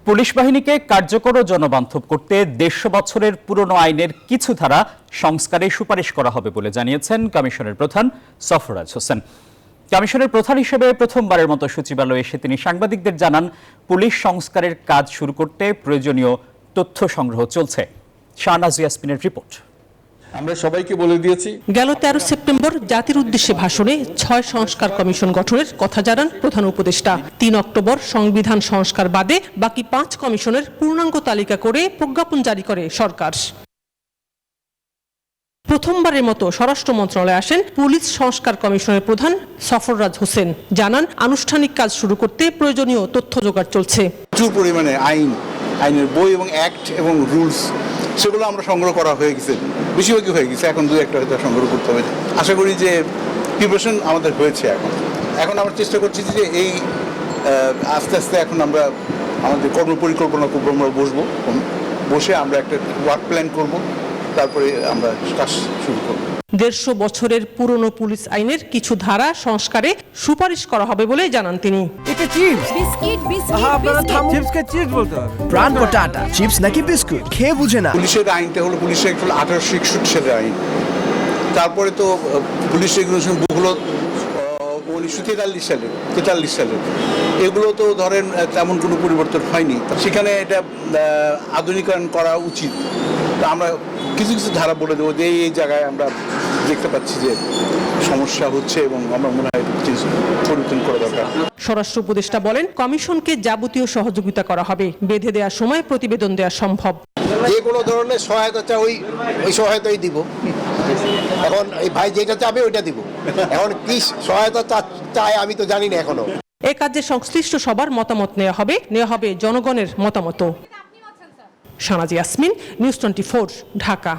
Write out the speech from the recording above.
Police বাহিনীকে কার্যকর ও জনবান্ধব করতে ১৫০ বছরের পুরনো আইনের কিছু ধারা সংস্কারে সুপারিশ করা হবে বলে জানিয়েছেন কমিশনের প্রধান সফরাজ হোসেন। কমিশনের প্রধান হিসেবে প্রথমবারের মতো সচিবালয়ে এসে তিনি সাংবাদিকদের জানান, পুলিশ সংস্কারের কাজ শুরু করতে প্রয়োজনীয় তথ্য সংগ্রহ চলছে। শাহনাজ ইয়াসমিনের রিপোর্ট। আমরা সবাইকে বলে দিয়েছি। গেল ১৩ সেপ্টেম্বর জাতির উদ্দেশ্যে ভাষণে ৬ সংস্কার কমিশন গঠনের কথা জানান প্রধান উপদেষ্টা। ৩ অক্টোবর সংবিধান সংস্কার বাদে বাকি ৫ কমিশনের পূর্ণাঙ্গ তালিকা করে প্রজ্ঞাপন জারি করে সরকার। প্রথমবারের মতো স্বরাষ্ট্র মন্ত্রণালয়ে আসেন পুলিশ সংস্কার কমিশনের প্রধান সফররাজ হোসেন। জানান, আনুষ্ঠানিক কাজ শুরু করতে প্রয়োজনীয় তথ্য জোগাড় চলছে। প্রচুর পরিমাণে আইনের বই এবং অ্যাক্ট এবং রুলস সেগুলো আমরা সংগ্রহ করা হয়ে গেছে, বেশিরভাগই হয়ে গেছে। এখন ২-১টা হয়তো সংগ্রহ করতে হবে। আশা করি যে প্রিপারেশন আমাদের হয়েছে। এখন আমরা চেষ্টা করছি যে এই আস্তে আস্তে এখন আমরা আমাদের কর্মপরিকল্পনা করবো, আমরা বসে আমরা একটা ওয়ার্ক প্ল্যান করব, তারপরে আমরা কাজ শুরু করব। ১৫০ বছরের পুরনো পুলিশ আইনের কিছু ধারা সংস্কারে সুপারিশ করা হবে বলে জানান তিনি। এটা চিপস আপনারা চিপসকে চিপস বলতে হবে। প্রাণ কটা আটা চিপস নাকি বিস্কুট খেয়ে বুঝে না। পুলিশের আইনটা হলো পুলিশের 1861 সালের আইন। তারপরে তো পুলিশ রেগুলেশন হলো 1943 সালের। এগুলো তো ধরেন তেমন কোনো পরিবর্তন হয়নি। সেখানে এটা আধুনিকায়ন করা উচিত। তো আমরা কিছু কিছু ধারা বলে দেবো যে এই জায়গায় আমরা দেখতে পাচ্ছি যে সমস্যা হচ্ছে এবং আমরা মনে হয় পরিবর্তন করা দরকার। স্বরাষ্ট্র উপদেষ্টা বলেন, কমিশনকে যাবতীয় সহযোগিতা করা হবে। বেঁধে দেওয়ার সময় প্রতিবেদন দেওয়া সম্ভব। যে কোনো ধরনের সহায়তা চাই ওই সহায়তাই দিব। এখন এই ভাই যেটা চাবে ওইটা দিব। এখন কি সহায়তা চায় আমি তো জানি না এখনো। এ কাজে সংশ্লিষ্ট সবার মতামত নেওয়া হবে জনগণের মতামত। শাহনাজ ইয়াসমিন, নিউজ 24, ঢাকা।